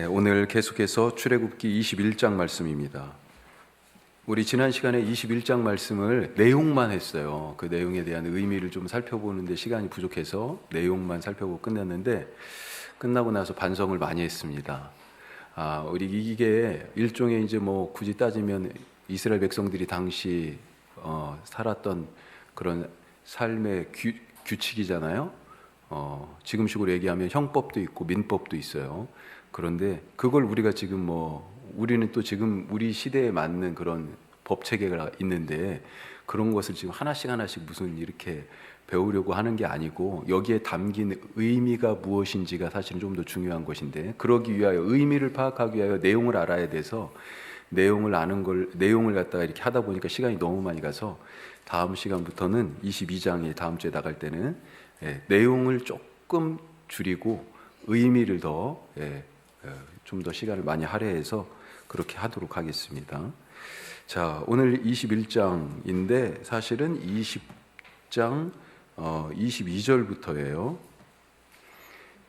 오늘 계속해서 출애굽기 21장 말씀입니다. 우리 지난 시간에 21장 말씀을 내용만 했어요. 그 내용에 대한 의미를 좀 살펴보는데 시간이 부족해서 내용만 살펴보고 끝냈는데, 끝나고 나서 반성을 많이 했습니다. 우리 이게 일종의 이제 뭐 굳이 따지면 이스라엘 백성들이 당시 살았던 그런 삶의 규칙이잖아요. 지금식으로 얘기하면 형법도 있고 민법도 있어요. 그런데 그걸 우리가 지금 우리는 또 지금 우리 시대에 맞는 그런 법 체계가 있는데, 그런 것을 지금 하나씩 무슨 이렇게 배우려고 하는 게 아니고, 여기에 담긴 의미가 무엇인지가 사실은 좀 더 중요한 것인데, 그러기 위하여 의미를 파악하기 위하여 내용을 알아야 돼서, 내용을 갖다가 이렇게 하다 보니까 시간이 너무 많이 가서, 다음 시간부터는 22장에 다음 주에 나갈 때는 내용을 조금 줄이고 의미를 좀 더 시간을 많이 할애해서 그렇게 하도록 하겠습니다. 자, 오늘 21장인데 사실은 20장 22절부터예요.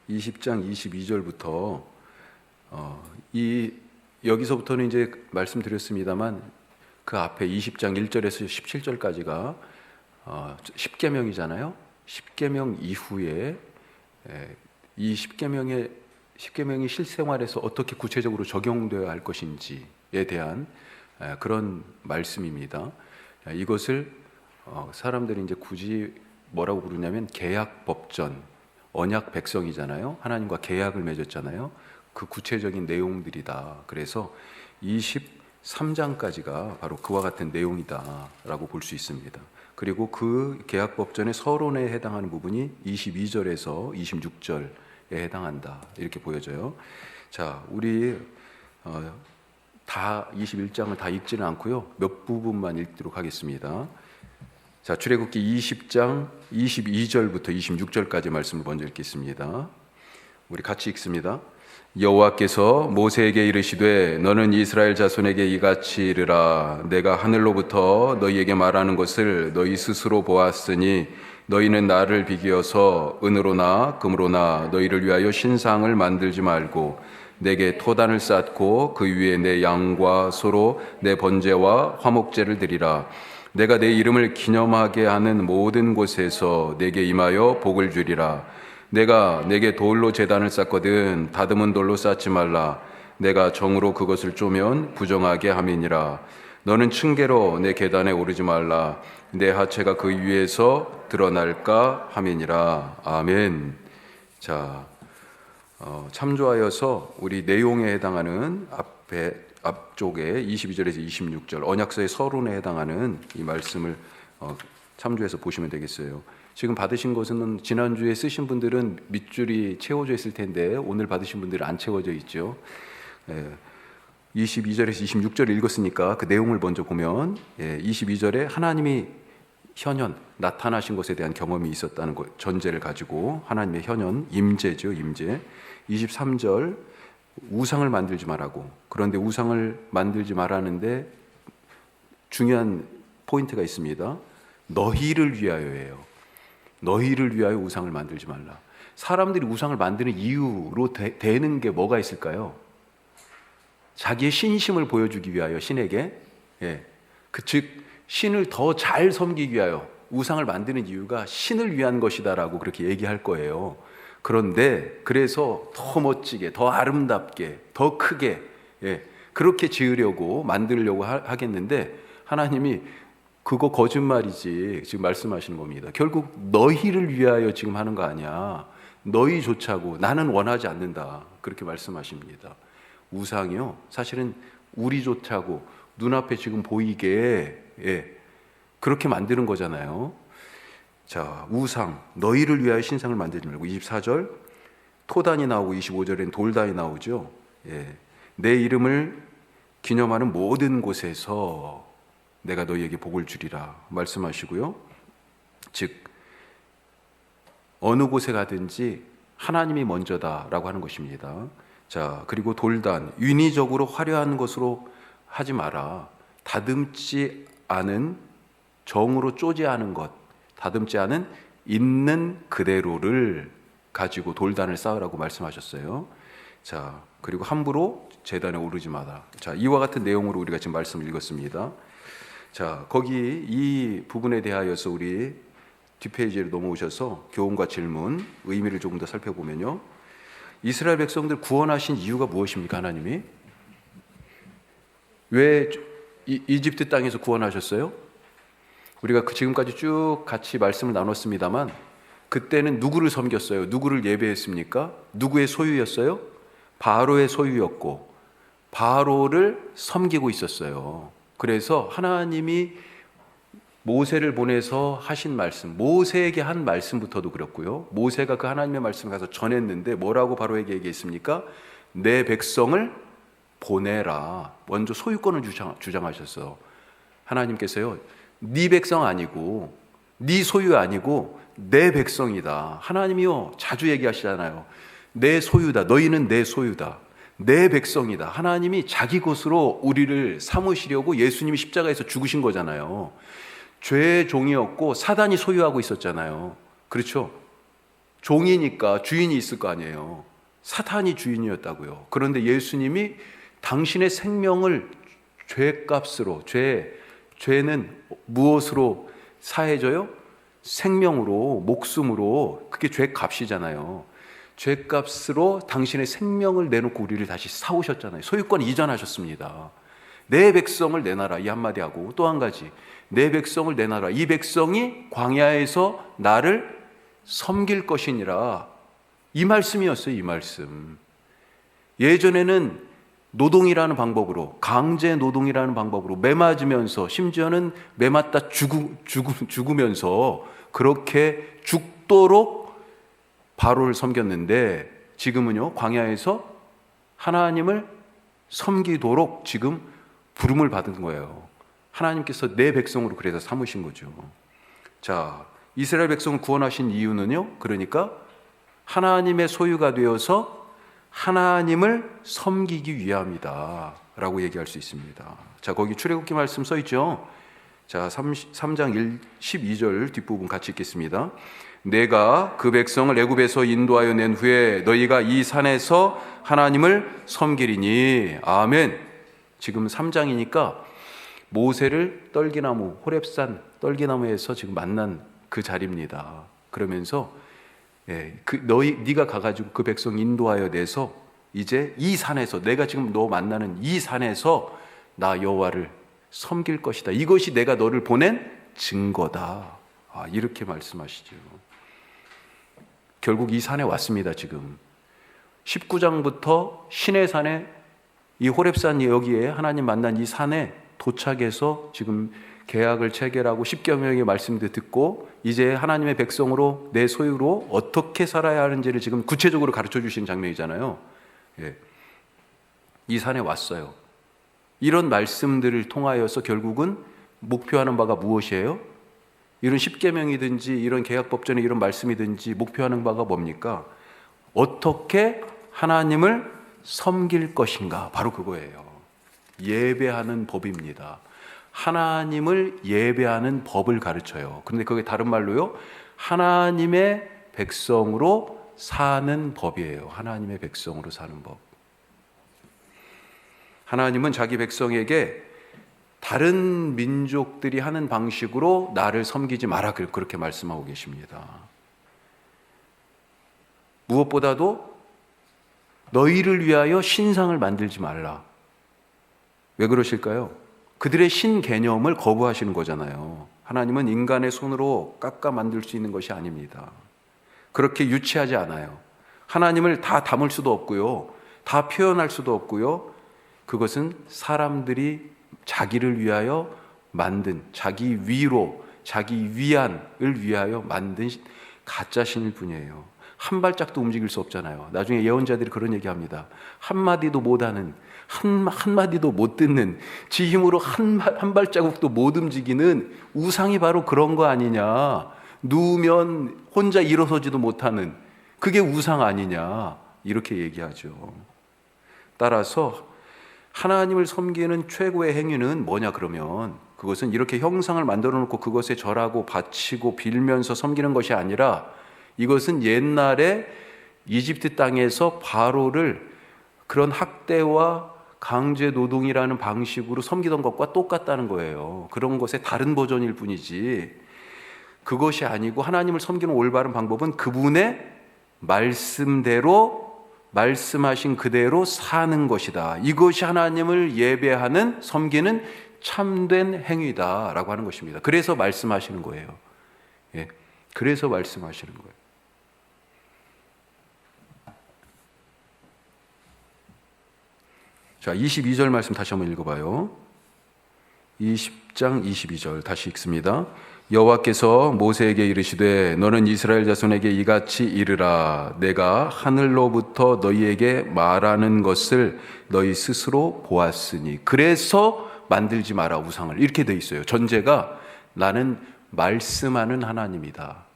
20장 22절부터 여기서부터는 이제 말씀드렸습니다만, 그 앞에 20장 1절에서 17절까지가 10계명이잖아요. 10계명 이후에 이 10계명이 실생활에서 어떻게 구체적으로 적용되어야 할 것인지에 대한 그런 말씀입니다. 이것을 사람들이 이제 굳이 뭐라고 부르냐면 계약법전, 언약 백성이잖아요. 하나님과 계약을 맺었잖아요. 그 구체적인 내용들이다. 그래서 23장까지가 바로 그와 같은 내용이다라고 볼 수 있습니다. 그리고 그 계약법전의 서론에 해당하는 부분이 22절에서 26절에 해당한다, 이렇게 보여져요. 자, 우리 다 21장을 다 읽지는 않고요, 몇 부분만 읽도록 하겠습니다. 자, 출애굽기 20장 22절부터 26절까지 말씀을 먼저 읽겠습니다. 우리 같이 읽습니다. 여호와께서 모세에게 이르시되 너는 이스라엘 자손에게 이같이 이르라. 내가 하늘로부터 너희에게 말하는 것을 너희 스스로 보았으니 너희는 나를 비기어서 은으로나 금으로나 너희를 위하여 신상을 만들지 말고 내게 토단을 쌓고 그 위에 내 양과 소로 내 번제와 화목제를 드리라. 내가 내 이름을 기념하게 하는 모든 곳에서 내게 임하여 복을 주리라. 내가 내게 돌로 제단을 쌓거든 다듬은 돌로 쌓지 말라. 내가 정으로 그것을 쪼면 부정하게 함이니라. 너는 층계로 내 계단에 오르지 말라. 내 하체가 그 위에서 드러날까 함이니라. 아멘. 자, 참조하여서 우리 내용에 해당하는 앞쪽에 22절에서 26절 언약서의 서론에 해당하는 이 말씀을 참조해서 보시면 되겠어요. 지금 받으신 것은 지난주에 쓰신 분들은 밑줄이 채워져 있을 텐데 오늘 받으신 분들은 안 채워져 있죠. 22절에서 26절을 읽었으니까 그 내용을 먼저 보면, 22절에 하나님이 현현 나타나신 것에 대한 경험이 있었다는 것, 전제를 가지고 하나님의 현현, 임재죠, 임재. 23절 우상을 만들지 말라고. 그런데 우상을 만들지 말라는데 중요한 포인트가 있습니다. 너희를 위하여예요. 너희를 위하여 우상을 만들지 말라. 사람들이 우상을 만드는 이유로 되는 게 뭐가 있을까요? 자기의 신심을 보여주기 위하여, 신에게, 즉 신을 더 잘 섬기기 위하여 우상을 만드는 이유가 신을 위한 것이다라고 그렇게 얘기할 거예요. 그런데 그래서 더 멋지게, 더 아름답게, 더 크게, 그렇게 지으려고 만들려고 하겠는데, 하나님이 그거 거짓말이지 지금 말씀하시는 겁니다. 결국 너희를 위하여 지금 하는 거 아니야. 너희 좋자고, 나는 원하지 않는다, 그렇게 말씀하십니다. 우상이요, 사실은 우리 좋자고 눈앞에 지금 보이게 그렇게 만드는 거잖아요. 자, 우상, 너희를 위하여 신상을 만들지 말고. 24절 토단이 나오고 25절엔 돌단이 나오죠. 내 이름을 기념하는 모든 곳에서 내가 너희에게 복을 주리라 말씀하시고요. 즉 어느 곳에 가든지 하나님이 먼저다라고 하는 것입니다. 자, 그리고 돌단, 인위적으로 화려한 것으로 하지 마라. 다듬지 않은, 정으로 쪼지 않은 것, 다듬지 않은 있는 그대로를 가지고 돌단을 쌓으라고 말씀하셨어요. 자, 그리고 함부로 제단에 오르지 마라. 자, 이와 같은 내용으로 우리가 지금 말씀을 읽었습니다. 자, 거기 이 부분에 대하여서 우리 뒷페이지로 넘어오셔서 교훈과 질문, 의미를 조금 더 살펴보면요. 이스라엘 백성들 구원하신 이유가 무엇입니까? 하나님이 왜 이집트 땅에서 구원하셨어요? 우리가 지금까지 쭉 같이 말씀을 나눴습니다만 그때는 누구를 섬겼어요? 누구를 예배했습니까? 누구의 소유였어요? 바로의 소유였고 바로를 섬기고 있었어요. 그래서 하나님이 모세를 보내서 하신 말씀, 모세에게 한 말씀부터도 그렇고요. 모세가 그 하나님의 말씀을 가서 전했는데 뭐라고 바로에게 얘기했습니까? 내 백성을 보내라. 먼저 소유권을 주장하셨어. 하나님께서요. 네 백성 아니고 네 소유 아니고 내 백성이다. 하나님이요. 자주 얘기하시잖아요. 내 소유다. 너희는 내 소유다. 내 백성이다. 하나님이 자기 것으로 우리를 삼으시려고 예수님이 십자가에서 죽으신 거잖아요. 죄의 종이었고 사단이 소유하고 있었잖아요. 그렇죠? 종이니까 주인이 있을 거 아니에요. 사탄이 주인이었다고요. 그런데 예수님이 당신의 생명을 죄값으로, 죄는 무엇으로 사해져요? 생명으로, 목숨으로. 그게 죄값이잖아요. 죄값으로 당신의 생명을 내놓고 우리를 다시 사오셨잖아요. 소유권 이전하셨습니다. 내 백성을 내놔라 이 한마디 하고 또 한 가지 내 백성을 내놔라. 이 백성이 광야에서 나를 섬길 것이니라. 이 말씀이었어요. 이 말씀. 예전에는 노동이라는 방법으로, 강제 노동이라는 방법으로 매 맞으면서 심지어는 매 맞다 죽으면서 그렇게 죽도록 바로를 섬겼는데 지금은요, 광야에서 하나님을 섬기도록 지금 부름을 받은 거예요. 하나님께서 내 백성으로 그래서 삼으신 거죠. 자, 이스라엘 백성을 구원하신 이유는요, 그러니까 하나님의 소유가 되어서 하나님을 섬기기 위함이다 라고 얘기할 수 있습니다. 자, 거기 출애굽기 말씀 써 있죠. 자, 3장 12절 뒷부분 같이 읽겠습니다. 내가 그 백성을 애굽에서 인도하여 낸 후에 너희가 이 산에서 하나님을 섬기리니. 아멘. 지금 3장이니까 모세를 떨기나무, 호렙산 떨기나무에서 지금 만난 그 자리입니다. 그러면서 네가 가가지고 그 백성 인도하여 내서 이제 이 산에서, 내가 지금 너 만나는 이 산에서 나 여호와를 섬길 것이다. 이것이 내가 너를 보낸 증거다. 이렇게 말씀하시죠. 결국 이 산에 왔습니다. 지금 19장부터 시내산에, 이 호렙산 여기에 하나님 만난 이 산에 도착해서 지금 계약을 체결하고 십계명의 말씀도 듣고 이제 하나님의 백성으로 내 소유로 어떻게 살아야 하는지를 지금 구체적으로 가르쳐 주신 장면이잖아요. 이 산에 왔어요. 이런 말씀들을 통하여서 결국은 목표하는 바가 무엇이에요? 이런 십계명이든지 이런 계약법전에 이런 말씀이든지 목표하는 바가 뭡니까? 어떻게 하나님을 섬길 것인가? 바로 그거예요. 예배하는 법입니다. 하나님을 예배하는 법을 가르쳐요. 그런데 그게 다른 말로요, 하나님의 백성으로 사는 법이에요. 하나님의 백성으로 사는 법. 하나님은 자기 백성에게 다른 민족들이 하는 방식으로 나를 섬기지 마라, 그렇게 말씀하고 계십니다. 무엇보다도 너희를 위하여 신상을 만들지 말라. 왜 그러실까요? 그들의 신 개념을 거부하시는 거잖아요. 하나님은 인간의 손으로 깎아 만들 수 있는 것이 아닙니다. 그렇게 유치하지 않아요. 하나님을 다 담을 수도 없고요, 다 표현할 수도 없고요. 그것은 사람들이 자기를 위하여 만든, 자기 위로, 자기 위안을 위하여 만든 가짜 신일 뿐이에요. 한 발짝도 움직일 수 없잖아요. 나중에 예언자들이 그런 얘기합니다. 한마디도 못하는, 한마디도 못 듣는, 지 힘으로 한 발자국도 못 움직이는 우상이 바로 그런 거 아니냐. 누우면 혼자 일어서지도 못하는, 그게 우상 아니냐. 이렇게 얘기하죠. 따라서 하나님을 섬기는 최고의 행위는 뭐냐 그러면, 그것은 이렇게 형상을 만들어 놓고 그것에 절하고 바치고 빌면서 섬기는 것이 아니라, 이것은 옛날에 이집트 땅에서 바로를 그런 학대와 강제 노동이라는 방식으로 섬기던 것과 똑같다는 거예요. 그런 것의 다른 버전일 뿐이지 그것이 아니고 하나님을 섬기는 올바른 방법은 그분의 말씀대로 말씀하신 그대로 사는 것이다. 이것이 하나님을 예배하는 섬기는 참된 행위다라고 하는 것입니다. 그래서 말씀하시는 거예요. 예, 그래서 말씀하시는 거예요. 자, 22절 말씀 다시 한번 읽어봐요. 20장 22절 다시 읽습니다. 여호와께서 모세에게 이르시되 너는 이스라엘 자손에게 이같이 이르라. 내가 하늘로부터 너희에게 말하는 것을 너희 스스로 보았으니 그래서 만들지 마라 우상을. 이렇게 돼 있어요. 전제가 나는 말씀하는 하나님이다.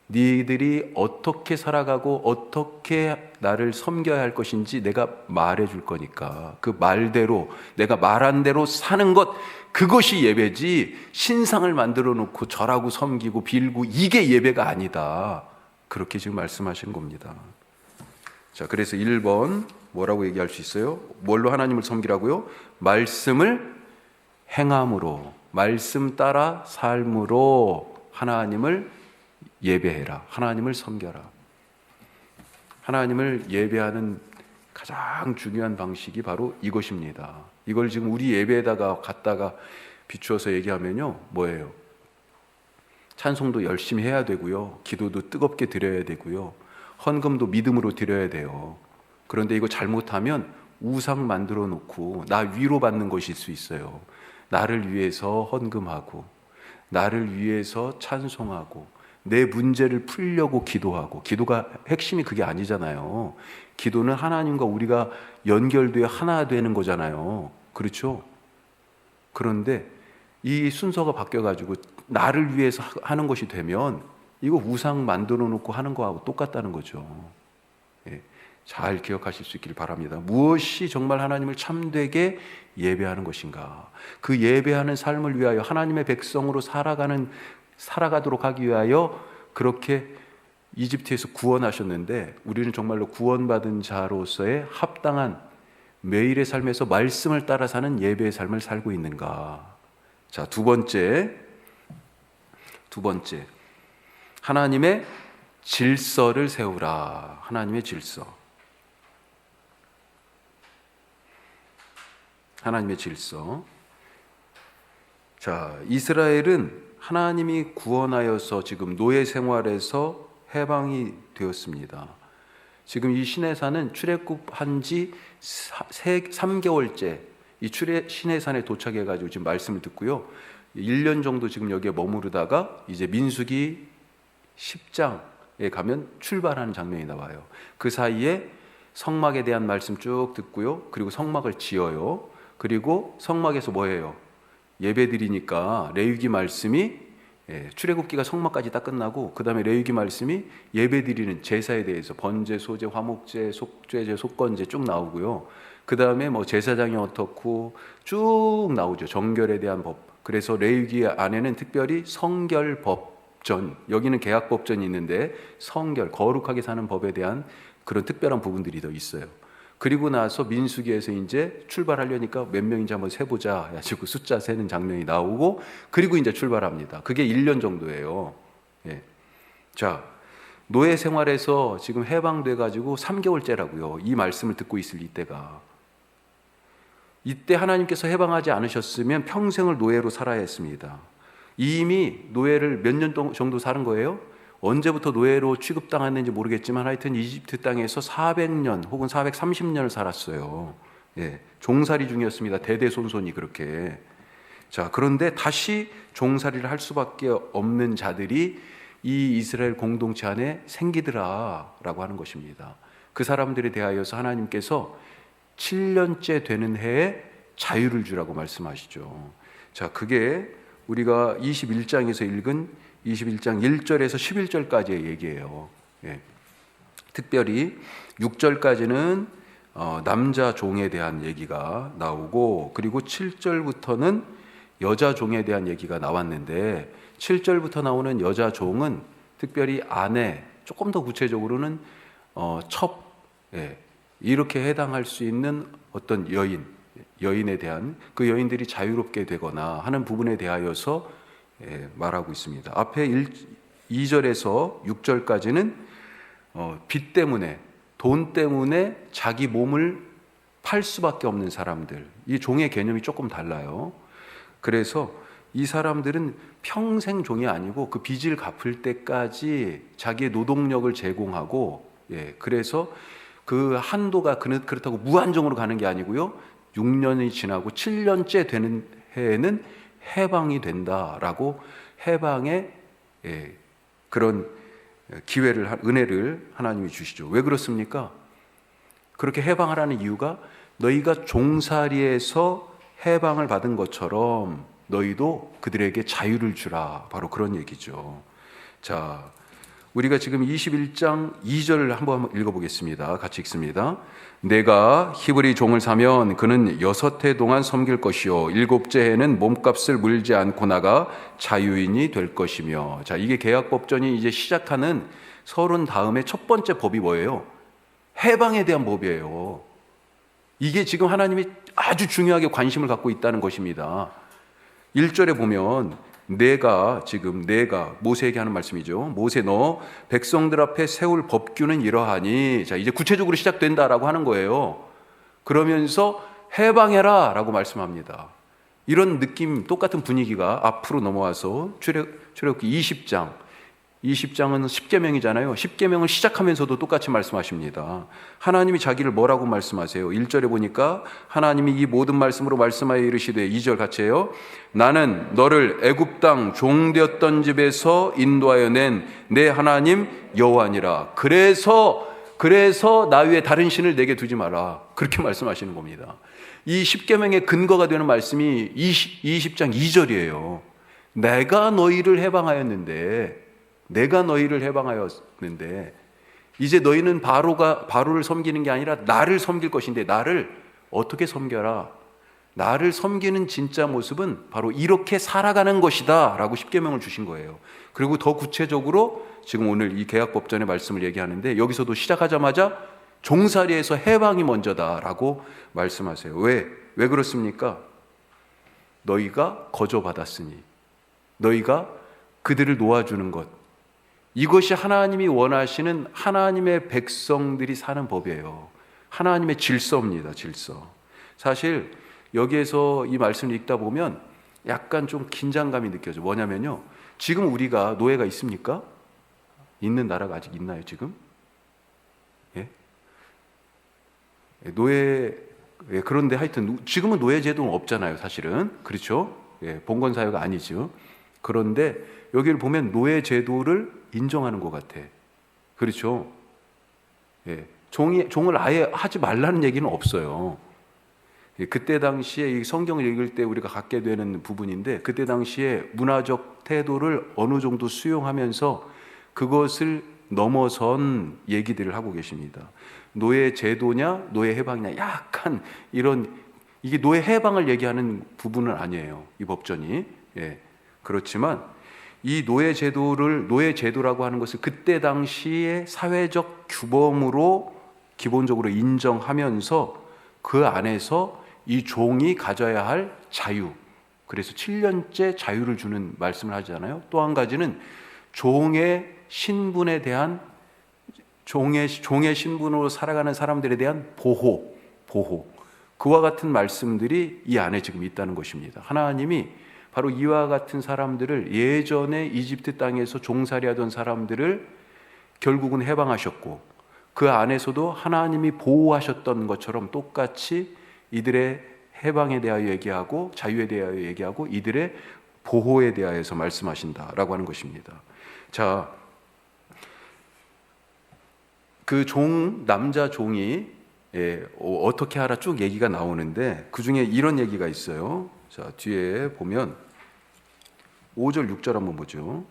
니들이 어떻게 살아가고 어떻게 나를 섬겨야 할 것인지 내가 말해줄 거니까 그 말대로 내가 말한 대로 사는 것, 그것이 예배지 신상을 만들어 놓고 절하고 섬기고 빌고 이게 예배가 아니다. 그렇게 지금 말씀하신 겁니다. 자, 그래서 1번 뭐라고 얘기할 수 있어요? 뭘로 하나님을 섬기라고요? 말씀을 행함으로, 말씀 따라 삶으로 하나님을 예배해라. 하나님을 섬겨라. 하나님을 예배하는 가장 중요한 방식이 바로 이것입니다. 이걸 지금 우리 예배에다가 갖다가 비추어서 얘기하면요, 뭐예요? 찬송도 열심히 해야 되고요, 기도도 뜨겁게 드려야 되고요, 헌금도 믿음으로 드려야 돼요. 그런데 이거 잘못하면 우상 만들어 놓고 나 위로받는 것일 수 있어요. 나를 위해서 헌금하고 나를 위해서 찬송하고 내 문제를 풀려고 기도하고, 기도가 핵심이 그게 아니잖아요. 기도는 하나님과 우리가 연결되어 하나 되는 거잖아요. 그렇죠? 그런데 이 순서가 바뀌어가지고 나를 위해서 하는 것이 되면 이거 우상 만들어 놓고 하는 거하고 똑같다는 거죠. 예, 잘 기억하실 수 있길 바랍니다. 무엇이 정말 하나님을 참되게 예배하는 것인가? 그 예배하는 삶을 위하여 하나님의 백성으로 살아가도록 하기 위하여 그렇게 이집트에서 구원하셨는데 우리는 정말로 구원받은 자로서의 합당한 매일의 삶에서 말씀을 따라 사는 예배의 삶을 살고 있는가? 자, 두 번째 하나님의 질서를 세우라. 하나님의 질서. 하나님의 질서. 자, 이스라엘은 하나님이 구원하여서 지금 노예 생활에서 해방이 되었습니다. 지금 이 시내산은 출애굽한 지 3개월째 이 시내산에 도착해가지고 지금 말씀을 듣고요, 1년 정도 지금 여기에 머무르다가 이제 민수기 10장에 가면 출발하는 장면이 나와요. 그 사이에 성막에 대한 말씀 쭉 듣고요, 그리고 성막을 지어요. 그리고 성막에서 뭐예요? 예배드리니까 레위기 말씀이, 출애굽기가 성막까지 딱 끝나고 그 다음에 레위기 말씀이 예배드리는 제사에 대해서 번제, 소제, 화목제, 속죄제, 속건제 쭉 나오고요. 그 다음에 뭐 제사장이 어떻고 쭉 나오죠. 정결에 대한 법. 그래서 레위기 안에는 특별히 성결법전, 여기는 계약법전이 있는데 성결, 거룩하게 사는 법에 대한 그런 특별한 부분들이 더 있어요. 그리고 나서 민수기에서 이제 출발하려니까 몇 명인지 한번 세보자 해가지고 숫자 세는 장면이 나오고, 그리고 이제 출발합니다. 그게 1년 정도예요. 예. 자, 노예 생활에서 지금 해방돼가지고 3개월째라고요. 이 말씀을 듣고 있을 이때가. 이때 하나님께서 해방하지 않으셨으면 평생을 노예로 살아야 했습니다. 이미 노예를 몇 년 정도 사는 거예요? 언제부터 노예로 취급당했는지 모르겠지만 하여튼 이집트 땅에서 400년 혹은 430년을 살았어요. 예, 종살이 중이었습니다. 대대손손이 그렇게. 자, 그런데 다시 종살이를 할 수밖에 없는 자들이 이 이스라엘 공동체 안에 생기더라라고 하는 것입니다. 그 사람들에 대하여서 하나님께서 7년째 되는 해에 자유를 주라고 말씀하시죠. 자, 그게 우리가 21장에서 읽은 21장 1절에서 11절까지의 얘기예요. 예. 특별히 6절까지는 남자 종에 대한 얘기가 나오고, 그리고 7절부터는 여자 종에 대한 얘기가 나왔는데, 7절부터 나오는 여자 종은 특별히 아내, 조금 더 구체적으로는 첩, 예, 이렇게 해당할 수 있는 어떤 여인에 대한 그 여인들이 자유롭게 되거나 하는 부분에 대하여서 말하고 있습니다. 앞에 2절에서 6절까지는 빚 때문에, 돈 때문에 자기 몸을 팔 수밖에 없는 사람들, 이 종의 개념이 조금 달라요. 그래서 이 사람들은 평생 종이 아니고 그 빚을 갚을 때까지 자기의 노동력을 제공하고, 그래서 그 한도가 그렇다고 무한정으로 가는 게 아니고요, 6년이 지나고 7년째 되는 해에는 해방이 된다라고 해방의 그런 기회를, 은혜를 하나님이 주시죠. 왜 그렇습니까? 그렇게 해방하라는 이유가 너희가 종살이에서 해방을 받은 것처럼 너희도 그들에게 자유를 주라, 바로 그런 얘기죠. 자, 우리가 지금 21장 2절을 한번 읽어보겠습니다. 같이 읽습니다. 내가 히브리 종을 사면 그는 6해 동안 섬길 것이요 7째 해는 몸값을 물지 않고 나가 자유인이 될 것이며. 자, 이게 계약법전이 이제 시작하는 서론 다음에 첫 번째 법이 뭐예요? 해방에 대한 법이에요. 이게 지금 하나님이 아주 중요하게 관심을 갖고 있다는 것입니다. 1절에 보면 내가 모세에게 하는 말씀이죠. 모세, 너 백성들 앞에 세울 법규는 이러하니. 자, 이제 구체적으로 시작된다라고 하는 거예요. 그러면서 해방해라 라고 말씀합니다. 이런 느낌, 똑같은 분위기가 앞으로 넘어와서 출애굽기 20장은 10계명이잖아요. 10계명을 시작하면서도 똑같이 말씀하십니다. 하나님이 자기를 뭐라고 말씀하세요? 1절에 보니까 하나님이 이 모든 말씀으로 말씀하여 이르시되, 2절 같이 해요. 나는 너를 애굽 땅 종되었던 집에서 인도하여 낸 내 하나님 여호와니라. 그래서 나 위에 다른 신을 내게 두지 마라. 그렇게 말씀하시는 겁니다. 이 10계명의 근거가 되는 말씀이 20장 2절이에요. 내가 너희를 해방하였는데 이제 너희는 바로를 섬기는 게 아니라 나를 섬길 것인데, 나를 어떻게 섬겨라? 나를 섬기는 진짜 모습은 바로 이렇게 살아가는 것이다 라고 10계명을 주신 거예요. 그리고 더 구체적으로 지금 오늘 이 계약법전의 말씀을 얘기하는데, 여기서도 시작하자마자 종살이에서 해방이 먼저다 라고 말씀하세요. 왜 그렇습니까? 너희가 거저받았으니, 너희가 그들을 놓아주는 것, 이것이 하나님이 원하시는 하나님의 백성들이 사는 법이에요. 하나님의 질서입니다. 질서. 사실 여기에서 이 말씀을 읽다 보면 약간 좀 긴장감이 느껴져요. 뭐냐면요, 지금 우리가 노예가 있습니까? 있는 나라가 아직 있나요 지금? 그런데 하여튼 지금은 노예 제도는 없잖아요 사실은. 그렇죠? 봉건사회가 아니죠. 그런데 여기를 보면 노예 제도를 인정하는 것 같아. 그렇죠? 종을 아예 하지 말라는 얘기는 없어요. 그때 당시에 이 성경을 읽을 때 우리가 갖게 되는 부분인데, 그때 당시에 문화적 태도를 어느 정도 수용하면서 그것을 넘어선 얘기들을 하고 계십니다. 노예 제도냐 노예 해방이냐, 약간 이게 노예 해방을 얘기하는 부분은 아니에요 이 법전이. 그렇지만 이 노예 제도라고 하는 것을 그때 당시의 사회적 규범으로 기본적으로 인정하면서 그 안에서 이 종이 가져야 할 자유, 그래서 7년째 자유를 주는 말씀을 하잖아요. 또 한 가지는 종의 신분에 대한, 종의 신분으로 살아가는 사람들에 대한 보호, 그와 같은 말씀들이 이 안에 지금 있다는 것입니다. 하나님이 바로 이와 같은 사람들을, 예전에 이집트 땅에서 종살이하던 사람들을 결국은 해방하셨고, 그 안에서도 하나님이 보호하셨던 것처럼 똑같이 이들의 해방에 대하여 얘기하고, 자유에 대하여 얘기하고, 이들의 보호에 대하여서 말씀하신다라고 하는 것입니다. 자, 그 남자 종이 어떻게 하라 쭉 얘기가 나오는데, 그 중에 이런 얘기가 있어요. 자, 뒤에 보면 5절 6절 한번 보죠.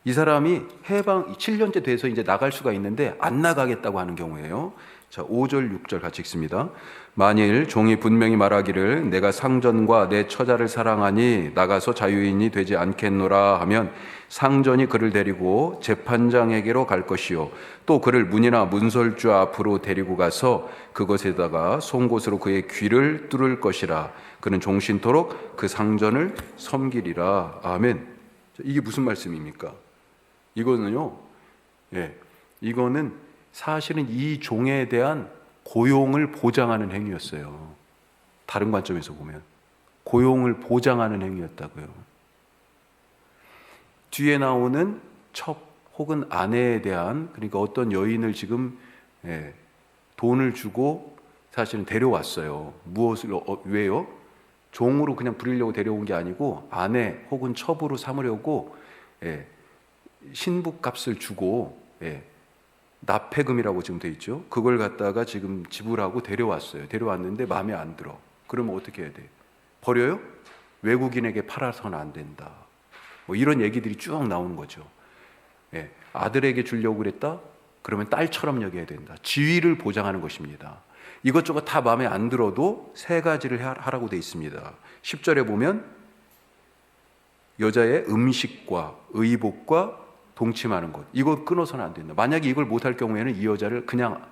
이 사람이 해방 7년째 돼서 이제 나갈 수가 있는데 안 나가겠다고 하는 경우예요. 자, 5절 6절 같이 읽습니다. 만일 종이 분명히 말하기를 내가 상전과 내 처자를 사랑하니 나가서 자유인이 되지 않겠노라 하면 상전이 그를 데리고 재판장에게로 갈 것이요 또 그를 문이나 문설주 앞으로 데리고 가서 그것에다가 송곳으로 그의 귀를 뚫을 것이라. 그는 종신토록 그 상전을 섬기리라. 아멘. 이게 무슨 말씀입니까? 이거는요, 이거는 사실은 이 종에 대한 고용을 보장하는 행위였어요. 다른 관점에서 보면 고용을 보장하는 행위였다고요. 뒤에 나오는 첩 혹은 아내에 대한, 그러니까 어떤 여인을 지금 돈을 주고 사실은 데려왔어요. 무엇을 왜요? 종으로 그냥 부리려고 데려온 게 아니고 아내 혹은 첩으로 삼으려고 신부값을 주고 납폐금이라고 지금 돼 있죠. 그걸 갖다가 지금 지불하고 데려왔어요. 데려왔는데 마음에 안 들어. 그러면 어떻게 해야 돼? 버려요? 외국인에게 팔아서는 안 된다. 뭐 이런 얘기들이 쭉 나오는 거죠. 아들에게 주려고 그랬다? 그러면 딸처럼 여겨야 된다. 지위를 보장하는 것입니다. 이것저것 다 마음에 안 들어도 세 가지를 하라고 돼 있습니다. 10절에 보면 여자의 음식과 의복과 동침하는 것, 이거 끊어서는 안 된다. 만약에 이걸 못할 경우에는 이 여자를 그냥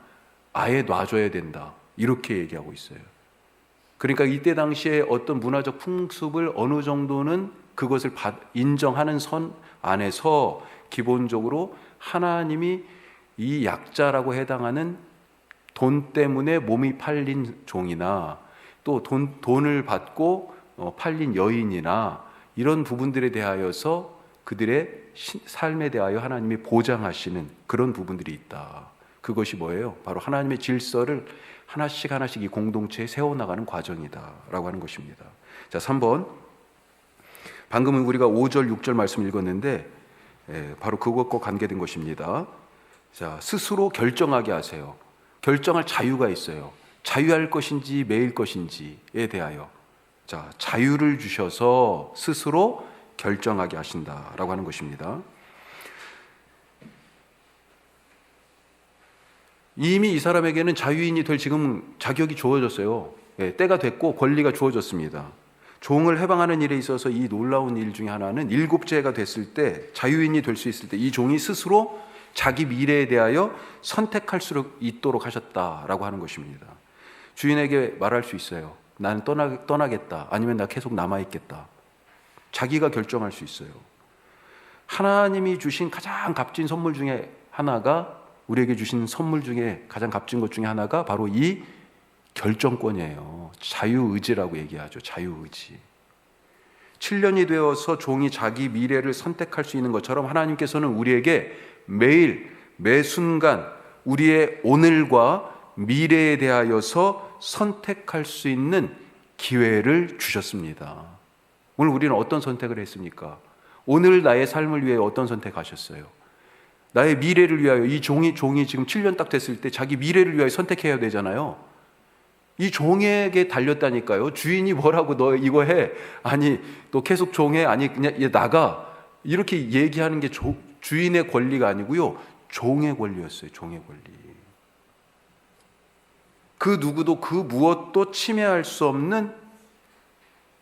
아예 놔줘야 된다. 이렇게 얘기하고 있어요. 그러니까 이때 당시에 어떤 문화적 풍습을 어느 정도는 그것을 인정하는 선 안에서 기본적으로 하나님이 이 약자라고 해당하는 돈 때문에 몸이 팔린 종이나 또 돈을 받고 팔린 여인이나 이런 부분들에 대하여서 그들의 삶에 대하여 하나님이 보장하시는 그런 부분들이 있다. 그것이 뭐예요? 바로 하나님의 질서를 하나씩 하나씩 이 공동체에 세워나가는 과정이다라고 하는 것입니다. 자, 3번. 방금은 우리가 5절 6절 말씀 읽었는데 바로 그것과 관계된 것입니다. 자, 스스로 결정하게 하세요. 결정할 자유가 있어요. 자유할 것인지 매일 것인지에 대하여 자유를 주셔서 스스로 결정하게 하신다라고 하는 것입니다. 이미 이 사람에게는 자유인이 될 지금 자격이 주어졌어요. 때가 됐고 권리가 주어졌습니다. 종을 해방하는 일에 있어서 이 놀라운 일 중에 하나는 7제가 됐을 때, 자유인이 될 수 있을 때 이 종이 스스로 자기 미래에 대하여 선택할 수 있도록 하셨다라고 하는 것입니다. 주인에게 말할 수 있어요. 나는 떠나겠다. 아니면 나 계속 남아있겠다. 자기가 결정할 수 있어요. 하나님이 주신 가장 값진 선물 중에 하나가, 우리에게 주신 선물 중에 가장 값진 것 중에 하나가 바로 이 결정권이에요. 자유의지라고 얘기하죠. 자유의지. 7년이 되어서 종이 자기 미래를 선택할 수 있는 것처럼 하나님께서는 우리에게 매일 매 순간 우리의 오늘과 미래에 대하여서 선택할 수 있는 기회를 주셨습니다. 오늘 우리는 어떤 선택을 했습니까? 오늘 나의 삶을 위해 어떤 선택하셨어요? 나의 미래를 위하여. 이 종이 지금 7년 딱 됐을 때 자기 미래를 위하여 선택해야 되잖아요. 이 종에게 달렸다니까요. 주인이 뭐라고 너 이거 해? 아니 너 계속 종해? 아니 그냥 얘 나가. 이렇게 얘기하는 게 주인의 권리가 아니고요. 종의 권리였어요. 종의 권리. 그 누구도 그 무엇도 침해할 수 없는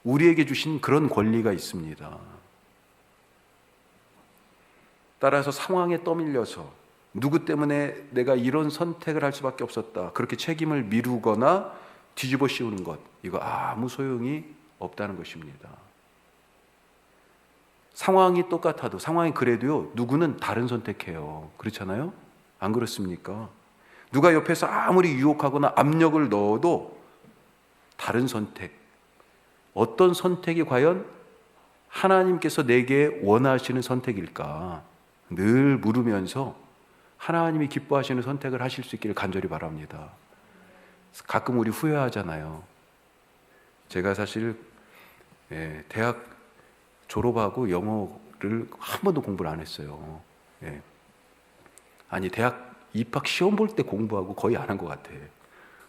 우리에게 주신 그런 권리가 있습니다. 따라서 상황에 떠밀려서 누구 때문에 내가 이런 선택을 할 수밖에 없었다, 그렇게 책임을 미루거나 뒤집어 씌우는 것, 이거 아무 소용이 없다는 것입니다. 상황이 똑같아도, 상황이 그래도요, 누구는 다른 선택해요. 그렇잖아요? 안 그렇습니까? 누가 옆에서 아무리 유혹하거나 압력을 넣어도 다른 선택, 어떤 선택이 과연 하나님께서 내게 원하시는 선택일까 늘 물으면서 하나님이 기뻐하시는 선택을 하실 수 있기를 간절히 바랍니다. 가끔 우리 후회하잖아요. 제가 사실 대학 졸업하고 영어를 한 번도 공부를 안 했어요. 아니 대학 입학 시험 볼 때 공부하고 거의 안 한 것 같아.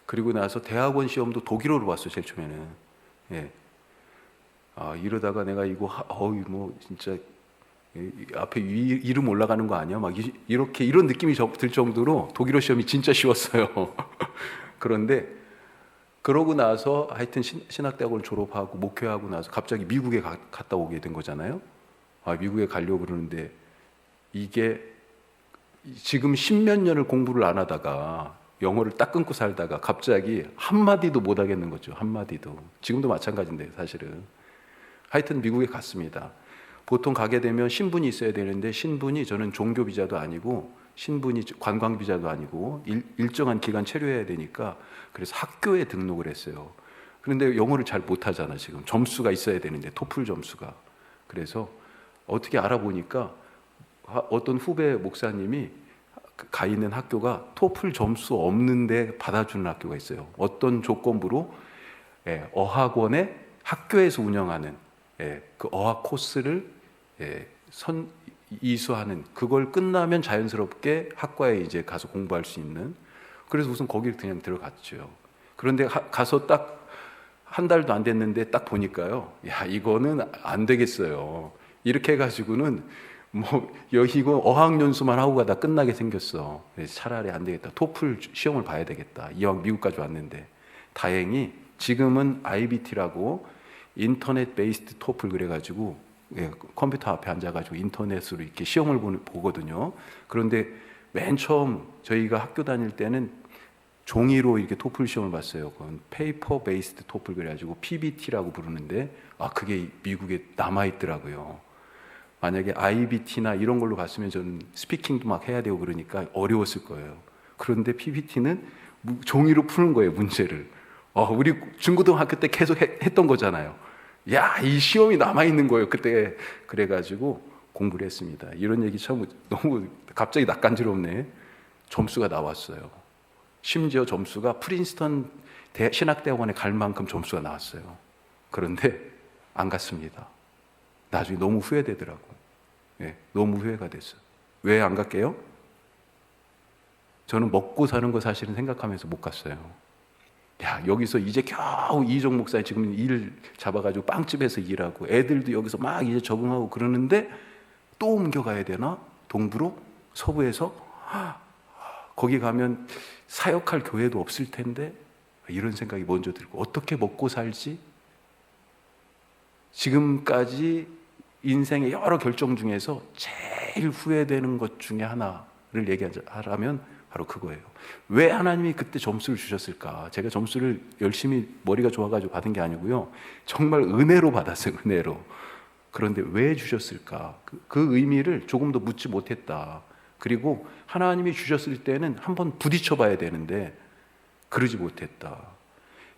그리고 나서 대학원 시험도 독일어로 봤어요. 제일 처음에는. 이러다가 내가 이거 뭐 진짜 앞에 이름 올라가는 거 아니야? 막 이렇게 이런 느낌이 들 정도로 독일어 시험이 진짜 쉬웠어요. 그런데 그러고 나서 하여튼 신학대학을 졸업하고 목회하고 나서 갑자기 미국에 갔다 오게 된 거잖아요. 미국에 가려고 그러는데 이게 지금 십몇 년을 공부를 안 하다가 영어를 딱 끊고 살다가 갑자기 한마디도 못 하겠는 거죠. 한마디도. 지금도 마찬가지인데 사실은. 하여튼 미국에 갔습니다. 보통 가게 되면 신분이 있어야 되는데 신분이 저는 종교 비자도 아니고 신분이 관광 비자도 아니고 일정한 기간 체류해야 되니까 그래서 학교에 등록을 했어요. 그런데 영어를 잘 못하잖아 지금. 점수가 있어야 되는데 토플 점수가. 그래서 어떻게 알아보니까 어떤 후배 목사님이 가 있는 학교가 토플 점수 없는데 받아주는 학교가 있어요. 어떤 조건부로 어학원에 학교에서 운영하는 그 어학 코스를 이수하는, 그걸 끝나면 자연스럽게 학과에 이제 가서 공부할 수 있는. 그래서 우선 거기를 그냥 들어갔죠. 그런데 가서 딱 한 달도 안 됐는데 딱 보니까요, 야 이거는 안 되겠어요. 이렇게 해가지고는 뭐 이거 어학연수만 하고 가다 끝나게 생겼어. 그래서 차라리 안 되겠다. 토플 시험을 봐야 되겠다. 이왕 미국까지 왔는데. 다행히 지금은 IBT라고 인터넷 베이스드 토플 그래가지고 컴퓨터 앞에 앉아가지고 인터넷으로 이렇게 시험을 보거든요. 그런데 맨 처음 저희가 학교 다닐 때는 종이로 이렇게 토플 시험을 봤어요. 그건 페이퍼 베이스드 토플 그래가지고 PBT라고 부르는데 그게 미국에 남아 있더라고요. 만약에 IBT나 이런 걸로 봤으면 저는 스피킹도 막 해야 되고 그러니까 어려웠을 거예요. 그런데 PBT는 종이로 푸는 거예요, 문제를. 우리 중고등학교 때 계속 했던 거잖아요. 야, 이 시험이 남아있는 거예요, 그때. 그래가지고 공부를 했습니다. 이런 얘기 참 너무 갑자기 낯간지럽네. 점수가 나왔어요. 심지어 점수가 프린스턴 신학대학원에 갈 만큼 점수가 나왔어요. 그런데 안 갔습니다. 나중에 너무 후회되더라고요. 너무 후회가 됐어요. 왜 안 갈게요? 저는 먹고 사는 거 사실은 생각하면서 못 갔어요. 야, 여기서 이제 겨우 이종 목사님 지금 일 잡아가지고 빵집에서 일하고 애들도 여기서 막 이제 적응하고 그러는데 또 옮겨가야 되나? 동부로? 서부에서? 거기 가면 사역할 교회도 없을 텐데 이런 생각이 먼저 들고 어떻게 먹고 살지? 지금까지 인생의 여러 결정 중에서 제일 후회되는 것 중에 하나를 얘기하라면 바로 그거예요. 왜 하나님이 그때 점수를 주셨을까? 제가 점수를 열심히 머리가 좋아가지고 받은 게 아니고요. 정말 은혜로 받았어요. 은혜로. 그런데 왜 주셨을까? 그 의미를 조금 더 묻지 못했다. 그리고 하나님이 주셨을 때는 한번 부딪혀 봐야 되는데 그러지 못했다.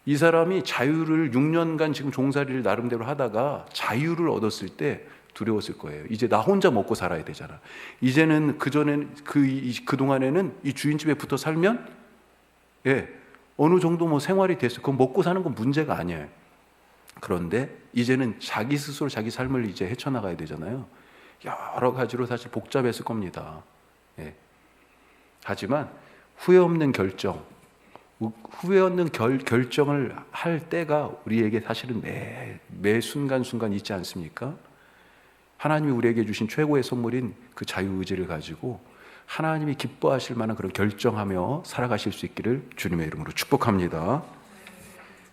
이 사람이 자유를 6년간 지금 종살이를 나름대로 하다가 자유를 얻었을 때 두려웠을 거예요. 이제 나 혼자 먹고 살아야 되잖아. 이제는 그동안에는 이 주인집에 붙어 살면 어느 정도 뭐 생활이 됐어. 그건 먹고 사는 건 문제가 아니에요. 그런데 이제는 자기 스스로 자기 삶을 이제 헤쳐나가야 되잖아요. 여러 가지로 사실 복잡했을 겁니다. 하지만 후회 없는 결정, 후회 없는 결정을 할 때가 우리에게 사실은 매 순간순간 있지 않습니까? 하나님이 우리에게 주신 최고의 선물인 그 자유의지를 가지고 하나님이 기뻐하실 만한 그런 결정하며 살아가실 수 있기를 주님의 이름으로 축복합니다.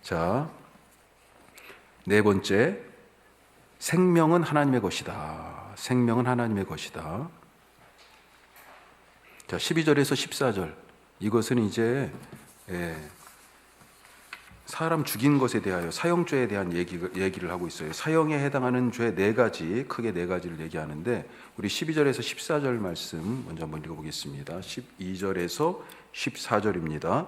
자, 네 번째, 생명은 하나님의 것이다. 생명은 하나님의 것이다. 자, 12절에서 14절. 이것은 이제 사람 죽인 것에 대하여 사형죄에 대한 얘기를 하고 있어요. 사형에 해당하는 죄 크게 네 가지를 얘기하는데 우리 12절에서 14절 말씀 먼저 한번 읽어보겠습니다. 12절에서 14절입니다.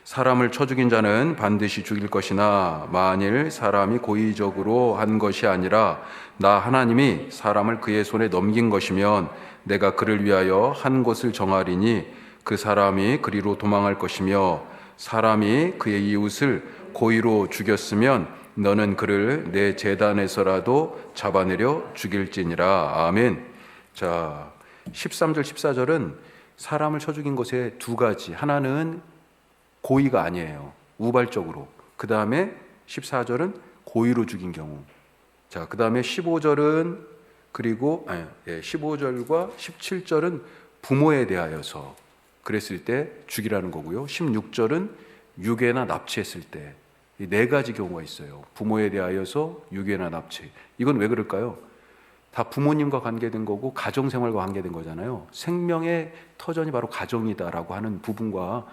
사람을 쳐 죽인 자는 반드시 죽일 것이나 만일 사람이 고의적으로 한 것이 아니라 나 하나님이 사람을 그의 손에 넘긴 것이면 내가 그를 위하여 한 곳을 정하리니 그 사람이 그리로 도망할 것이며 사람이 그의 이웃을 고의로 죽였으면 너는 그를 내 제단에서라도 잡아내려 죽일지니라. 아멘. 자, 13절 14절은 사람을 쳐 죽인 것에 두 가지. 하나는 고의가 아니에요. 우발적으로. 그 다음에 14절은 고의로 죽인 경우. 자, 그 다음에 15절은 그리고 15절과 17절은 부모에 대하여서 그랬을 때 죽이라는 거고요. 16절은 유괴나 납치했을 때 이 네 가지 경우가 있어요. 부모에 대하여서 유괴나 납치. 이건 왜 그럴까요? 다 부모님과 관계된 거고 가정생활과 관계된 거잖아요. 생명의 터전이 바로 가정이다라고 하는 부분과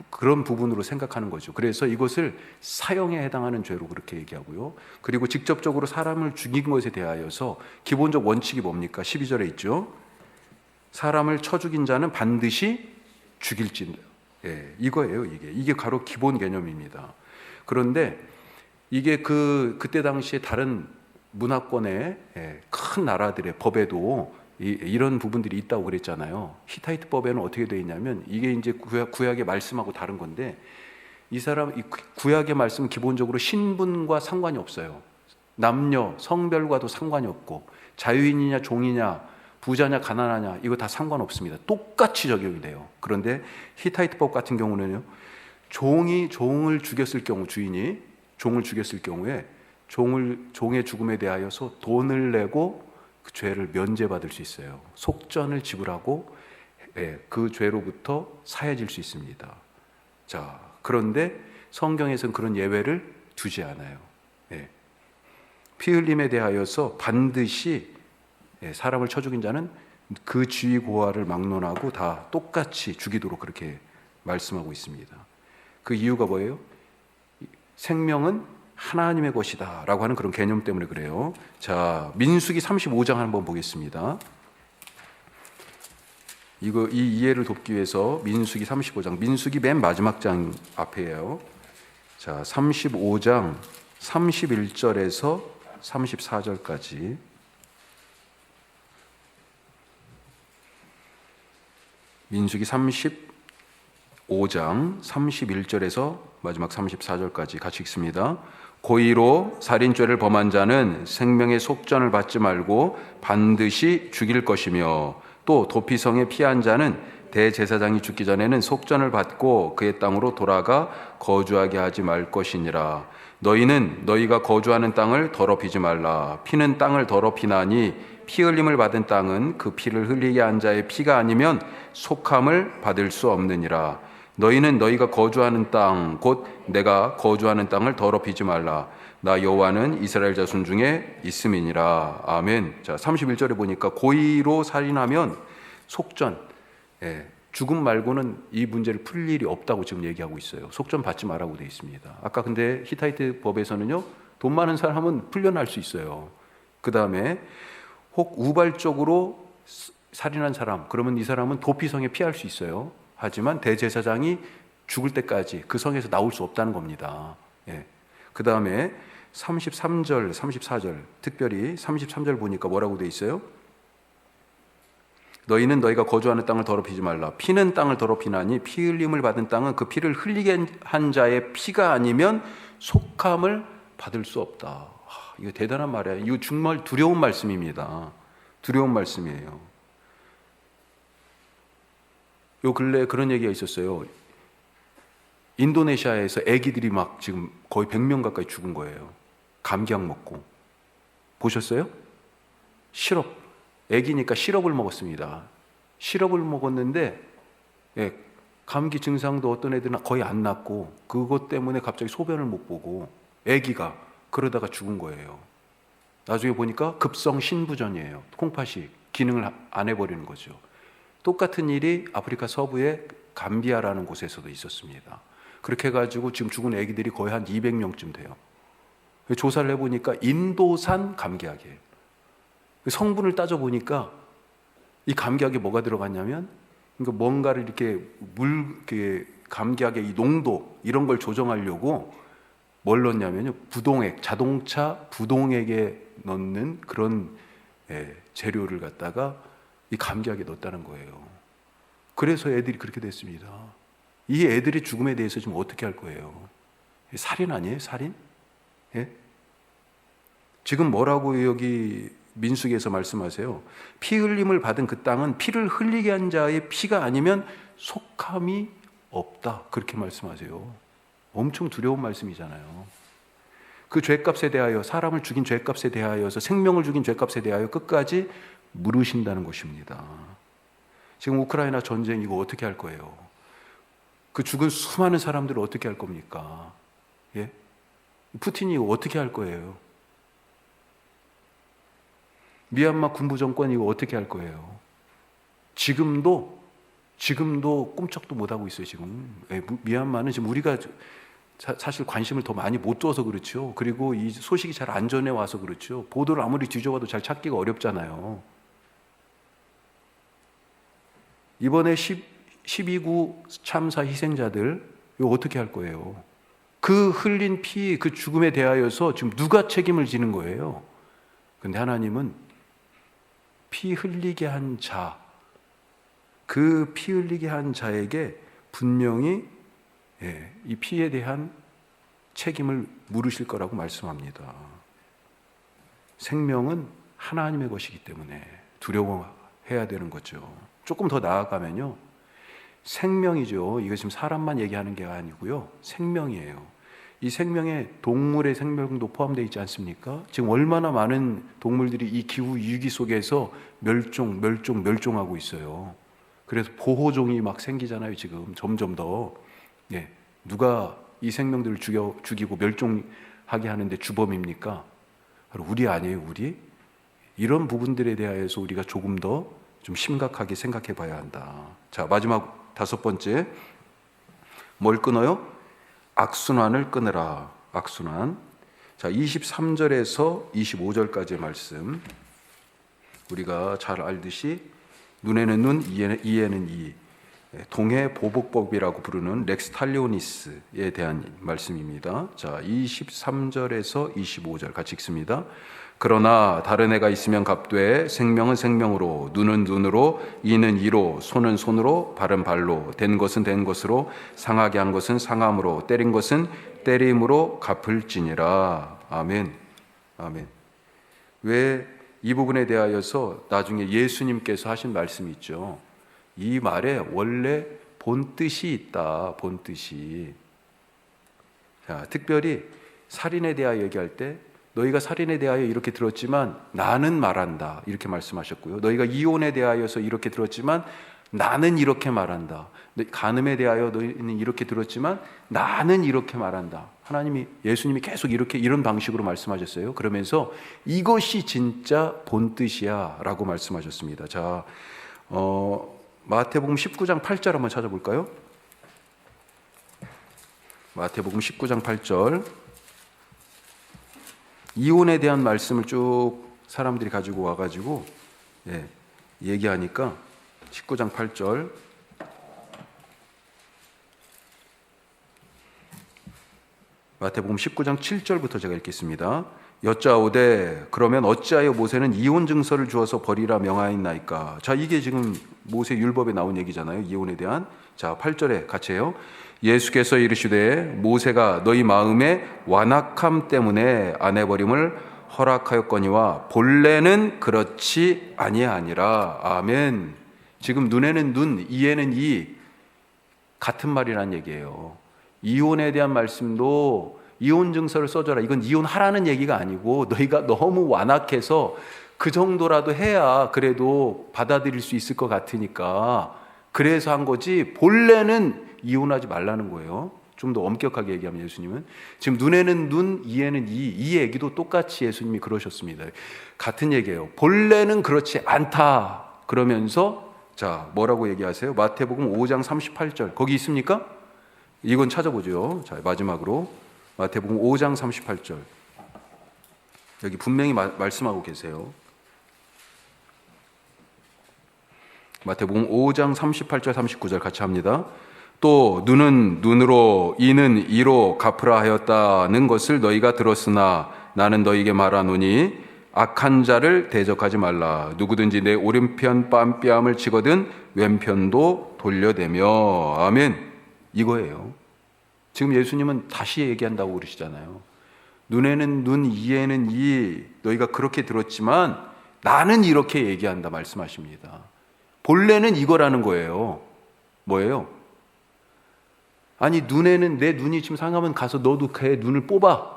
그런 부분으로 생각하는 거죠. 그래서 이것을 사형에 해당하는 죄로 그렇게 얘기하고요. 그리고 직접적으로 사람을 죽인 것에 대하여서 기본적 원칙이 뭡니까? 12절에 있죠. 사람을 쳐 죽인 자는 반드시 죽일진다. 이거예요. 이게 바로 기본 개념입니다. 그런데 이게 그때 당시에 다른 문화권의 큰 나라들의 법에도 이런 부분들이 있다고 그랬잖아요. 히타이트 법에는 어떻게 되어 있냐면 이게 이제 구약의 말씀하고 다른 건데 이 구약의 말씀은 기본적으로 신분과 상관이 없어요. 남녀, 성별과도 상관이 없고 자유인이냐 종이냐 부자냐 가난하냐 이거 다 상관없습니다. 똑같이 적용이 돼요. 그런데 히타이트법 같은 경우는요. 종을 죽였을 경우 주인이 종을 죽였을 경우에 종의 죽음에 대하여서 돈을 내고 그 죄를 면제받을 수 있어요. 속전을 지불하고 그 죄로부터 사해질 수 있습니다. 자, 그런데 성경에서는 그런 예외를 두지 않아요. 피 흘림에 대하여서 반드시 사람을 쳐 죽인 자는 그 지위 고하를 막론하고 다 똑같이 죽이도록 그렇게 말씀하고 있습니다. 그 이유가 뭐예요? 생명은 하나님의 것이다 라고 하는 그런 개념 때문에 그래요. 자, 민수기 35장 한번 보겠습니다. 이 이해를 돕기 위해서 민수기 35장, 민수기 맨 마지막 장 앞에요. 자, 35장 31절에서 34절까지 민수기 35장 31절에서 마지막 34절까지 같이 읽습니다. 고의로 살인죄를 범한 자는 생명의 속전을 받지 말고 반드시 죽일 것이며 또 도피성에 피한 자는 대제사장이 죽기 전에는 속전을 받고 그의 땅으로 돌아가 거주하게 하지 말 것이니라. 너희는 너희가 거주하는 땅을 더럽히지 말라. 피는 땅을 더럽히나니 피 흘림을 받은 땅은 그 피를 흘리게 한 자의 피가 아니면 속함을 받을 수 없느니라. 너희는 너희가 거주하는 땅 곧 내가 거주하는 땅을 더럽히지 말라. 나 여호와는 이스라엘 자손 중에 있음이니라. 아멘. 자, 31절에 보니까 고의로 살인하면 속전, 죽음 말고는 이 문제를 풀 일이 없다고 지금 얘기하고 있어요. 속전 받지 말라고 되어 있습니다. 아까 근데 히타이트 법에서는요, 돈 많은 사람은 풀려날 수 있어요. 그 다음에 혹 우발적으로 살인한 사람, 그러면 이 사람은 도피성에 피할 수 있어요. 하지만 대제사장이 죽을 때까지 그 성에서 나올 수 없다는 겁니다. 그 다음에 33절, 34절, 특별히 33절 보니까 뭐라고 돼 있어요? 너희는 너희가 거주하는 땅을 더럽히지 말라. 피는 땅을 더럽히나니 피 흘림을 받은 땅은 그 피를 흘리게 한 자의 피가 아니면 속함을 받을 수 없다. 이거 대단한 말이에요. 이거 정말 두려운 말씀입니다. 두려운 말씀이에요. 요 근래 그런 얘기가 있었어요. 인도네시아에서 아기들이 막 지금 거의 100명 가까이 죽은 거예요. 감기약 먹고. 보셨어요? 시럽. 아기니까 시럽을 먹었습니다. 시럽을 먹었는데 감기 증상도 어떤 애들은 거의 안 낫고 그것 때문에 갑자기 소변을 못 보고 아기가 그러다가 죽은 거예요. 나중에 보니까 급성 신부전이에요. 콩팥이 기능을 안 해버리는 거죠. 똑같은 일이 아프리카 서부의 감비아라는 곳에서도 있었습니다. 그렇게 해가지고 지금 죽은 아기들이 거의 한 200명쯤 돼요. 조사를 해보니까 인도산 감기약이에요. 성분을 따져보니까 이 감기약에 뭐가 들어갔냐면 그러니까 뭔가를 이렇게 감기약의 이 농도 이런 걸 조정하려고 뭘 넣냐면요. 부동액, 자동차 부동액에 넣는 그런 재료를 갖다가 이 감기약에 넣었다는 거예요. 그래서 애들이 그렇게 됐습니다. 이 애들의 죽음에 대해서 지금 어떻게 할 거예요? 살인 아니에요? 살인? 지금 뭐라고 여기 민수기에서 말씀하세요? 피 흘림을 받은 그 땅은 피를 흘리게 한 자의 피가 아니면 속함이 없다. 그렇게 말씀하세요. 엄청 두려운 말씀이잖아요. 그 죄값에 대하여, 사람을 죽인 죄값에 대하여서, 생명을 죽인 죄값에 대하여 끝까지 물으신다는 것입니다. 지금 우크라이나 전쟁 이거 어떻게 할 거예요? 그 죽은 수많은 사람들을 어떻게 할 겁니까? 예? 푸틴이 이거 어떻게 할 거예요? 미얀마 군부 정권 이거 어떻게 할 거예요? 지금도 꼼짝도 못하고 있어요. 지금 미얀마는 지금 우리가 사실 관심을 더 많이 못 둬서 그렇죠. 그리고 이 소식이 잘 안 전해 와서 그렇죠. 보도를 아무리 뒤져봐도 잘 찾기가 어렵잖아요. 이번에 12구 참사 희생자들 이거 어떻게 할 거예요? 그 흘린 피, 그 죽음에 대하여서 지금 누가 책임을 지는 거예요? 근데 하나님은 피 흘리게 한 자, 그 피 흘리게 한 자에게 분명히 이 피에 대한 책임을 물으실 거라고 말씀합니다. 생명은 하나님의 것이기 때문에 두려워해야 되는 거죠. 조금 더 나아가면요, 생명이죠. 이거 지금 사람만 얘기하는 게 아니고요, 생명이에요. 이 생명에 동물의 생명도 포함되어 있지 않습니까? 지금 얼마나 많은 동물들이 이 기후 위기 속에서 멸종하고 있어요. 그래서 보호종이 막 생기잖아요. 지금 점점 더. 누가 이 생명들을 죽이고 멸종하게 하는데 주범입니까? 바로 우리 아니에요, 우리? 이런 부분들에 대해서 우리가 조금 더 좀 심각하게 생각해 봐야 한다. 자, 마지막 5번째. 뭘 끊어요? 악순환을 끊으라. 악순환. 자, 23절에서 25절까지의 말씀. 우리가 잘 알듯이 눈에는 눈, 이에는 이, 동해 보복법이라고 부르는 렉스 탈리오니스에 대한 말씀입니다. 자, 23절에서 25절 같이 읽습니다. 그러나 다른 애가 있으면 갑되 생명은 생명으로, 눈은 눈으로, 이는 이로, 손은 손으로, 발은 발로, 된 것은 된 것으로, 상하게 한 것은 상함으로, 때린 것은 때림으로 갚을지니라. 아멘. 아멘. 왜 이 부분에 대하여서 나중에 예수님께서 하신 말씀이 있죠. 이 말에 원래 본뜻이 있다. 본뜻이. 자, 특별히 살인에 대하여 얘기할 때 너희가 살인에 대하여 이렇게 들었지만 나는 말한다. 이렇게 말씀하셨고요. 너희가 이혼에 대하여서 이렇게 들었지만 나는 이렇게 말한다. 간음에 대하여 너희는 이렇게 들었지만 나는 이렇게 말한다. 하나님이, 예수님이 계속 이런 방식으로 말씀하셨어요. 그러면서 이것이 진짜 본뜻이야 라고 말씀하셨습니다. 자, 마태복음 19장 8절 한번 찾아볼까요? 마태복음 19장 8절. 이혼에 대한 말씀을 쭉 사람들이 가지고 와가지고 얘기하니까 19장 8절. 마태복음 19장 7절부터 제가 읽겠습니다. 여짜오되 그러면 어찌하여 모세는 이혼 증서를 주어서 버리라 명하였나이까. 자, 이게 지금 모세 율법에 나온 얘기잖아요. 이혼에 대한. 자, 8절에 같이 해요. 예수께서 이르시되 모세가 너희 마음의 완악함 때문에 아내버림을 허락하였거니와 본래는 그렇지 아니하니라. 아멘. 지금 눈에는 눈, 이에는 이, 같은 말이란 얘기예요. 이혼에 대한 말씀도 이혼 증서를 써줘라. 이건 이혼하라는 얘기가 아니고 너희가 너무 완악해서 그 정도라도 해야 그래도 받아들일 수 있을 것 같으니까 그래서 한 거지, 본래는 이혼하지 말라는 거예요. 좀 더 엄격하게 얘기하면 예수님은 지금 눈에는 눈, 이에는 이 얘기도 똑같이 예수님이 그러셨습니다. 같은 얘기예요. 본래는 그렇지 않다. 그러면서 자, 뭐라고 얘기하세요? 마태복음 5장 38절 거기 있습니까? 이건 찾아보죠. 자, 마지막으로 마태복음 5장 38절 여기 분명히 말씀하고 계세요. 마태복음 5장 38절 39절 같이 합니다. 또 눈은 눈으로, 이는 이로 갚으라 하였다는 것을 너희가 들었으나 나는 너희에게 말하노니 악한 자를 대적하지 말라. 누구든지 내 오른편 뺨뺨을 치거든 왼편도 돌려대며. 아멘. 이거예요. 지금 예수님은 다시 얘기한다고 그러시잖아요. 눈에는 눈, 이에는 이, 너희가 그렇게 들었지만 나는 이렇게 얘기한다 말씀하십니다. 본래는 이거라는 거예요. 뭐예요? 아니, 눈에는 내 눈이 지금 상하면 가서 너도 걔 눈을 뽑아.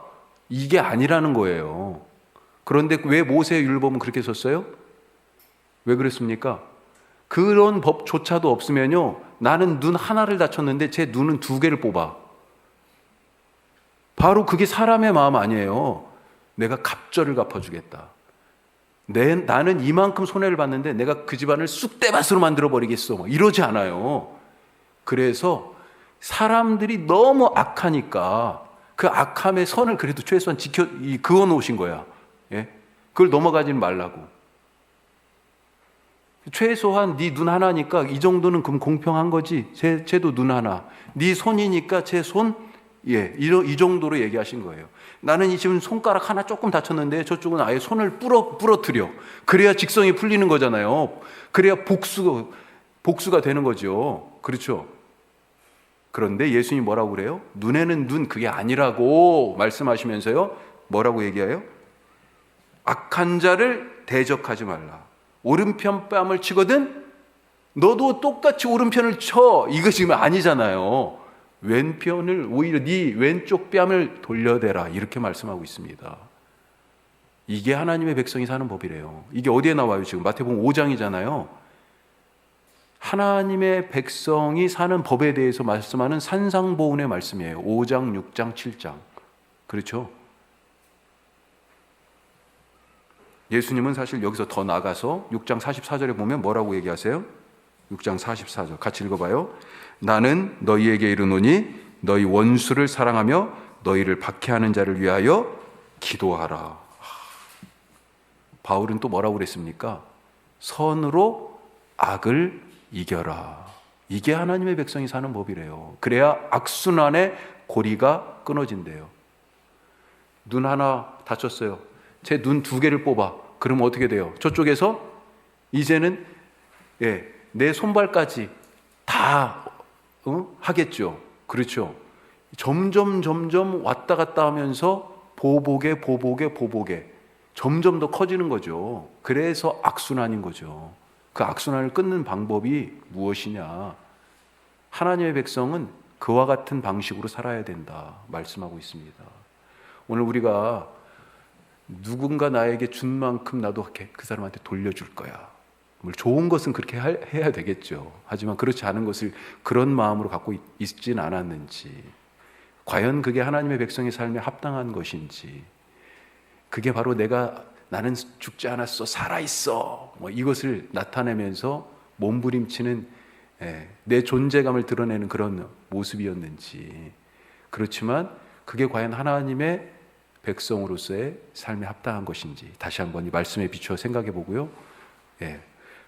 이게 아니라는 거예요. 그런데 왜 모세의 율법은 그렇게 썼어요? 왜 그랬습니까? 그런 법조차도 없으면요, 나는 눈 하나를 다쳤는데 제 눈은 두 개를 뽑아. 바로 그게 사람의 마음 아니에요. 내가 갑절을 갚아주겠다. 나는 이만큼 손해를 봤는데 내가 그 집안을 쑥대밭으로 만들어버리겠어. 이러지 않아요. 그래서 사람들이 너무 악하니까 그 악함의 선을 그래도 최소한 그어 놓으신 거야. 예? 그걸 넘어가지는 말라고. 최소한 네 눈 하나니까 이 정도는 그럼 공평한 거지. 쟤도 눈 하나. 네 손이니까 제 손, 이 정도로 얘기하신 거예요. 나는 지금 손가락 하나 조금 다쳤는데 저쪽은 아예 손을 부러뜨려. 그래야 직성이 풀리는 거잖아요. 그래야 복수가 되는 거죠. 그렇죠? 그런데 예수님이 뭐라고 그래요? 눈에는 눈, 그게 아니라고 말씀하시면서요, 뭐라고 얘기해요? 악한 자를 대적하지 말라. 오른편 뺨을 치거든 너도 똑같이 오른편을 쳐. 이거 지금 아니잖아요. 왼편을, 오히려 네 왼쪽 뺨을 돌려대라, 이렇게 말씀하고 있습니다. 이게 하나님의 백성이 사는 법이래요. 이게 어디에 나와요? 지금 마태복음 5장이잖아요. 하나님의 백성이 사는 법에 대해서 말씀하는 산상보훈의 말씀이에요. 5장, 6장, 7장. 그렇죠? 예수님은 사실 여기서 더 나가서 6장 44절에 보면 뭐라고 얘기하세요? 6장 44절 같이 읽어봐요. 나는 너희에게 이르노니 너희 원수를 사랑하며 너희를 박해하는 자를 위하여 기도하라. 바울은 또 뭐라고 그랬습니까? 선으로 악을 이겨라. 이게 하나님의 백성이 사는 법이래요. 그래야 악순환의 고리가 끊어진대요. 눈 하나 다쳤어요. 제 눈 두 개를 뽑아. 그러면 어떻게 돼요? 저쪽에서 이제는 내 손발까지 다 하겠죠. 그렇죠. 점점 왔다 갔다 하면서 보복에 점점 더 커지는 거죠. 그래서 악순환인 거죠. 그 악순환을 끊는 방법이 무엇이냐? 하나님의 백성은 그와 같은 방식으로 살아야 된다 말씀하고 있습니다. 오늘 우리가 누군가 나에게 준 만큼 나도 그 사람한테 돌려줄 거야. 뭘 좋은 것은 그렇게 해야 되겠죠. 하지만 그렇지 않은 것을 그런 마음으로 갖고 있진 않았는지, 과연 그게 하나님의 백성의 삶에 합당한 것인지, 그게 바로 나는 죽지 않았어, 살아있어, 이것을 나타내면서 몸부림치는 내 존재감을 드러내는 그런 모습이었는지, 그렇지만 그게 과연 하나님의 백성으로서의 삶에 합당한 것인지 다시 한번 이 말씀에 비추어 생각해 보고요.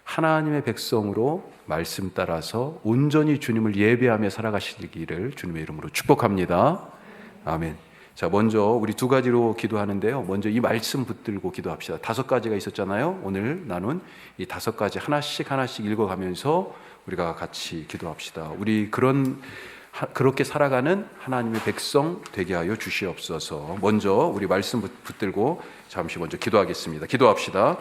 하나님의 백성으로 말씀 따라서 온전히 주님을 예배하며 살아가시기를 주님의 이름으로 축복합니다. 아멘. 자, 먼저 우리 두 가지로 기도하는데요. 먼저 이 말씀 붙들고 기도합시다. 5가지가 있었잖아요. 오늘 나눈 이 5가지 하나씩 읽어가면서 우리가 같이 기도합시다. 우리 그렇게 살아가는 하나님의 백성 되게 하여 주시옵소서. 먼저 우리 말씀 붙들고 잠시 먼저 기도하겠습니다. 기도합시다.